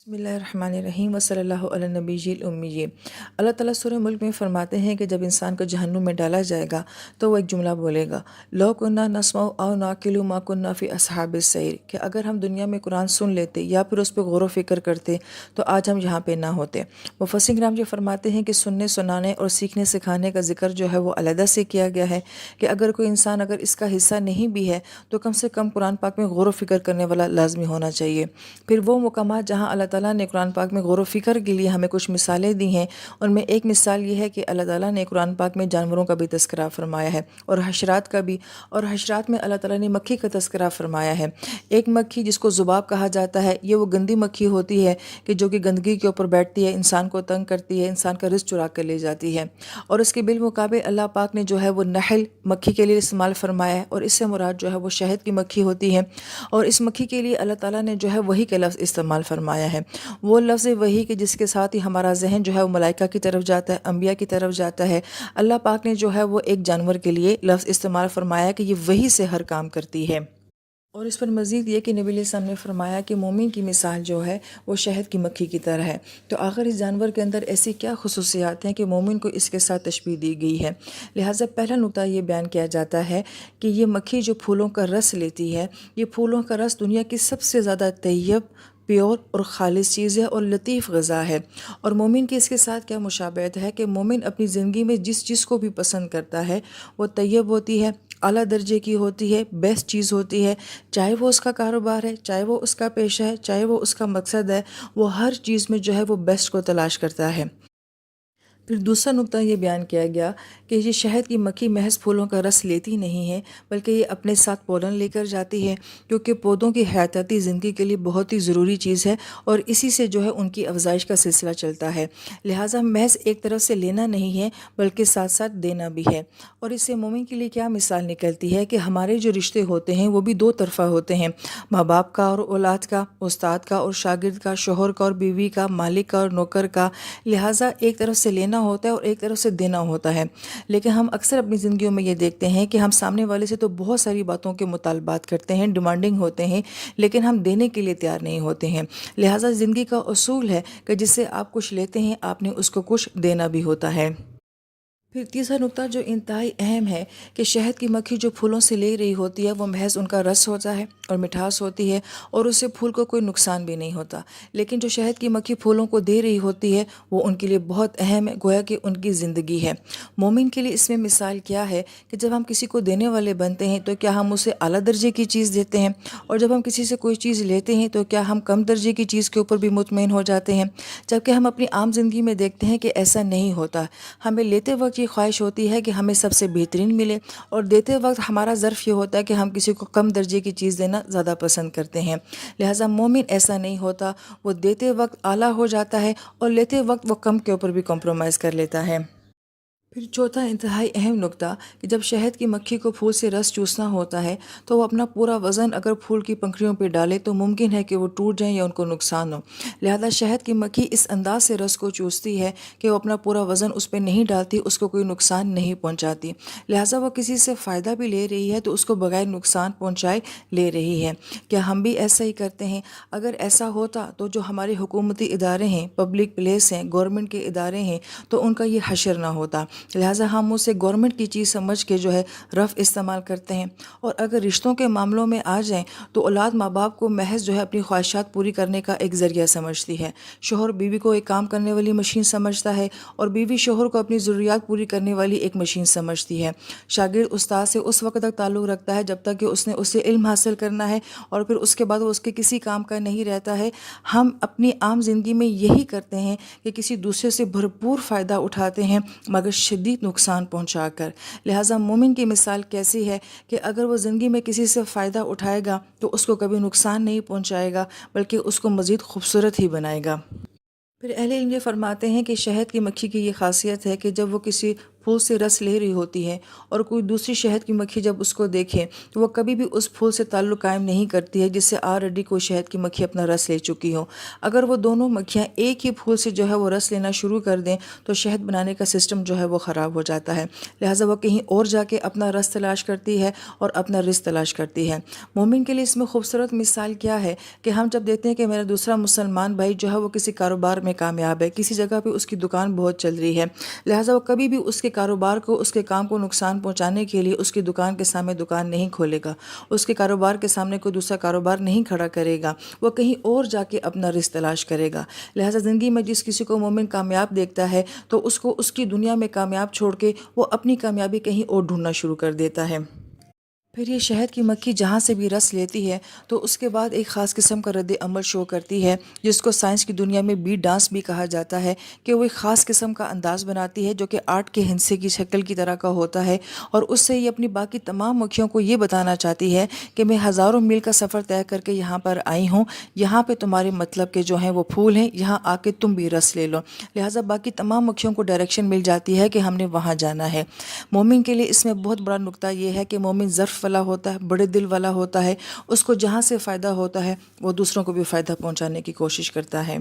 बिस्मिल्लाहिर्रहमानिर्रहीम वसल्लल्लाहु अला नबीजिल उम्मी। अल्लाह ताला सूरह मुल्क में फरमाते हैं कि जब इंसान को जहन्नुम में डाला जाएगा तो वो एक जुमला बोलेगा, लो कुन्ना नस्मउ औ नाकिलु मा कुन्ना फी अस्हाबिस सईर, कि अगर हम दुनिया में कुरान सुन लेते या फिर उस पर गौर व फिक्र करते तो आज हम यहाँ पे ना होते। मुफस्सिर किराम जी फरमाते हैं कि सुनने सुनाने और सीखने सिखाने का जिक्र जो है वो अलहदा से किया गया है कि अगर कोई इंसान अगर इसका हिस्सा नहीं भी है तो कम से कम कुरान पाक में गौर व फिक्र करने वाला लाजमी होना चाहिए। फिर वो मुकामात जहाँ अल्लाह ताला ने कुरान पाक में गौर व फिक्र के लिए हमें कुछ मिसालें दी हैं, उनमें एक मिसाल ये है कि अल्लाह ताला ने कुरान पाक में जानवरों का भी तज़किरा फरमाया है और हशरात का भी। और हशरात में अल्लाह ताला ने मक्खी का तज़किरा फरमाया है। एक मक्खी जिसको ज़ुबाब कहा जाता है, ये वो गंदी मक्खी होती है कि जो कि गंदगी के ऊपर बैठती है, इंसान को तंग करती है, इंसान का रिज़्क़ चुरा कर ले जाती है। और इसके बिलमुकाबिल अल्लाह पाक ने जो है वो नहल मक्खी के लिए इस्तेमाल फरमाया है और इससे मुराद जो है वो शहद की मक्खी होती है। और इस मक्खी के लिए अल्लाह ताला ने जो है वही का लफ्ज़ इस्तेमाल फरमाया है, वो लफ्ज़ वही कि जिसके साथ ही हमारा जहन जो है वो मलाइका की तरफ जाता है, अंबिया की तरफ जाता है। अल्लाह पाक ने जो है वो एक जानवर के लिए लफ्ज़ इस्तेमाल फरमाया कि ये वही से हर काम करती है। और इस पर मज़ीद ये कि नबी अलैहि ने फरमाया कि मोमिन की मिसाल जो है वो शहद की मक्खी की तरह है। तो आखिर इस जानवर के अंदर ऐसी क्या खुसूसियात हैं कि मोमिन को इसके साथ तशबीह दी गई है। लिहाजा पहला नुक्ता ये बयान किया जाता है कि ये मक्खी जो फूलों का रस लेती है, ये फूलों का रस दुनिया की सबसे ज़्यादा तैयब, प्योर और ख़ालिस चीज़ है और लतीफ़ ग़ज़ा है। और मोमिन की इसके साथ क्या मुशाबहत है कि मोमिन अपनी ज़िंदगी में जिस चीज़ को भी पसंद करता है वो तैयब होती है, आला दर्जे की होती है, बेस्ट चीज़ होती है। चाहे वो उसका कारोबार है, चाहे वो उसका पेशा है, चाहे वो उसका मकसद है, वो हर चीज़ में जो है वो बेस्ट को तलाश करता है। फिर दूसरा नुक्ता ये बयान किया गया कि ये शहद की मक्खी महज फूलों का रस लेती नहीं है, बल्कि ये अपने साथ पोलन लेकर जाती है, क्योंकि पौधों की हयाताती ज़िंदगी के लिए बहुत ही ज़रूरी चीज़ है और इसी से जो है उनकी अफजाइश का सिलसिला चलता है। लिहाजा महज एक तरफ से लेना नहीं है बल्कि साथ साथ देना भी है। और इससे मोमिन के लिए क्या मिसाल निकलती है कि हमारे जो रिश्ते होते हैं वो भी दो तरफ़ा होते हैं, माँ बाप का और औलाद का, उस्ताद का और शागिर्द का, शोहर का और बीवी का, मालिक का और नौकर का। लिहाजा एक तरफ से लेना होता है और एक तरफ से देना होता है। लेकिन हम अक्सर अपनी ज़िंदगियों में ये देखते हैं कि हम सामने वाले से तो बहुत सारी बातों के मुतालबात करते हैं, डिमांडिंग होते हैं, लेकिन हम देने के लिए तैयार नहीं होते हैं। लिहाजा ज़िंदगी का उसूल है कि जिससे आप कुछ लेते हैं आपने उसको कुछ देना भी होता है। फिर तीसरा नुक्ता जो इंतहाई अहम है कि शहद की मक्खी जो फूलों से ले रही होती है वो महज उनका रस होता है और मिठास होती है और उससे फूल को कोई नुकसान भी नहीं होता। लेकिन जो शहद की मक्खी फूलों को दे रही होती है वो उनके लिए बहुत अहम है, गोया कि उनकी ज़िंदगी है। मोमिन के लिए इसमें मिसाल क्या है कि जब हम किसी को देने वाले बनते हैं तो क्या हम उसे आला दर्जे की चीज़ देते हैं, और जब हम किसी से कोई चीज़ लेते हैं तो क्या हम कम दर्जे की चीज़ के ऊपर भी मुतमईन हो जाते हैं। जबकि हम अपनी आम जिंदगी में देखते हैं कि ऐसा नहीं होता। हमें लेते वक्त ये ख्वाहिश होती है कि हमें सबसे बेहतरीन मिले, और देते वक्त हमारा ज़र्फ़ ये होता है कि हम किसी को कम दर्जे की चीज़ देना ज़्यादा पसंद करते हैं। लिहाजा मोमिन ऐसा नहीं होता, वो देते वक्त आला हो जाता है और लेते वक्त वो कम के ऊपर भी कॉम्प्रोमाइज़ कर लेता है। फिर चौथा इंतहाई अहम नुक्ता कि जब शहद की मक्खी को फूल से रस चूसना होता है तो वो अपना पूरा वज़न अगर फूल की पंखुड़ियों पर डाले तो मुमकिन है कि वो टूट जाएं या उनको नुकसान हो। लिहाजा शहद की मक्खी इस अंदाज से रस को चूसती है कि वो अपना पूरा वज़न उस पर नहीं डालती, उसको कोई नुकसान नहीं पहुँचाती। लिहाजा वो किसी से फ़ायदा भी ले रही है तो उसको बगैर नुकसान पहुँचाए ले रही है। क्या हम भी ऐसा ही करते हैं? अगर ऐसा होता तो जो हमारे हुकूमती इदारे हैं, पब्लिक प्लेस हैं, गवर्नमेंट के इदारे हैं, तो उनका ये हशर ना होता। लिहाजा हम उसे गवर्नमेंट की चीज़ समझ के जो है रफ़ इस्तेमाल करते हैं। और अगर रिश्तों के मामलों में आ जाएं तो औलाद माँ बाप को महज जो है अपनी ख्वाहिशात पूरी करने का एक ज़रिया समझती है, शोहर बीवी को एक काम करने वाली मशीन समझता है और बीवी शोहर को अपनी ज़रूरियात पूरी करने वाली एक मशीन समझती है। शागिर्द उस्ताद से उस वक्त तक ताल्लुक़ रखता है जब तक कि उसने उससे इल्म हासिल करना है और फिर उसके बाद वो उसके किसी काम का नहीं रहता है। हम अपनी आम जिंदगी में यही करते हैं कि किसी दूसरे से भरपूर फ़ायदा उठाते हैं मगर शदीद नुकसान पहुंचाकर। लिहाजा मोमिन की मिसाल कैसी है कि अगर वो ज़िंदगी में किसी से फ़ायदा उठाएगा तो उसको कभी नुकसान नहीं पहुंचाएगा बल्कि उसको मज़ीद खूबसूरत ही बनाएगा। फिर अहले इल्म ये फरमाते हैं कि शहद की मक्खी की ये खासियत है कि जब वो किसी پھول سے رس لے رہی ہوتی ہے اور کوئی دوسری شہد کی مکھی جب اس کو دیکھے تو وہ کبھی بھی اس پھول سے تعلق قائم نہیں کرتی ہے جس سے آلریڈی کوئی شہد کی مکھی اپنا رس لے چکی ہو۔ اگر وہ دونوں مکھیاں ایک ہی پھول سے جو ہے وہ رس لینا شروع کر دیں تو شہد بنانے کا سسٹم جو ہے وہ خراب ہو جاتا ہے، لہٰذا وہ کہیں اور جا کے اپنا رس تلاش کرتی ہے اور اپنا رزق تلاش کرتی ہے۔ مومن کے لیے اس میں خوبصورت مثال کیا ہے کہ ہم جب دیکھتے ہیں کہ میرا دوسرا مسلمان بھائی جو ہے وہ کسی کاروبار میں کامیاب ہے، کسی جگہ پہ اس کی دکان بہت چل رہی ہے، لہٰذا وہ کبھی بھی اس کے کاروبار کو، اس کے کام کو نقصان پہنچانے کے لیے اس کی دکان کے سامنے دکان نہیں کھولے گا، اس کے کاروبار کے سامنے کوئی دوسرا کاروبار نہیں کھڑا کرے گا، وہ کہیں اور جا کے اپنا رزق تلاش کرے گا۔ لہٰذا زندگی میں جس کسی کو مومن کامیاب دیکھتا ہے تو اس کو اس کی دنیا میں کامیاب چھوڑ کے وہ اپنی کامیابی کہیں اور ڈھونڈنا شروع کر دیتا ہے۔ پھر یہ شہد کی مکھی جہاں سے بھی رس لیتی ہے تو اس کے بعد ایک خاص قسم کا رد عمل شو کرتی ہے، جس کو سائنس کی دنیا میں بیٹ ڈانس بھی کہا جاتا ہے، کہ وہ ایک خاص قسم کا انداز بناتی ہے جو کہ آرٹ کے ہندسے کی شکل کی طرح کا ہوتا ہے، اور اس سے یہ اپنی باقی تمام مکھیوں کو یہ بتانا چاہتی ہے کہ میں ہزاروں میل کا سفر طے کر کے یہاں پر آئی ہوں، یہاں پہ تمہارے مطلب کے جو ہیں وہ پھول ہیں، یہاں آ کے تم بھی رس لے لو۔ لہٰذا باقی تمام مکھیوں کو ڈائریکشن مل جاتی ہے کہ ہم نے وہاں جانا ہے۔ مومن کے لیے اس میں بہت بڑا نقطہ یہ ہے کہ مومن ظرف والا ہوتا ہے، بڑے دل والا ہوتا ہے، اس کو جہاں سے فائدہ ہوتا ہے وہ دوسروں کو بھی فائدہ پہنچانے کی کوشش کرتا ہے۔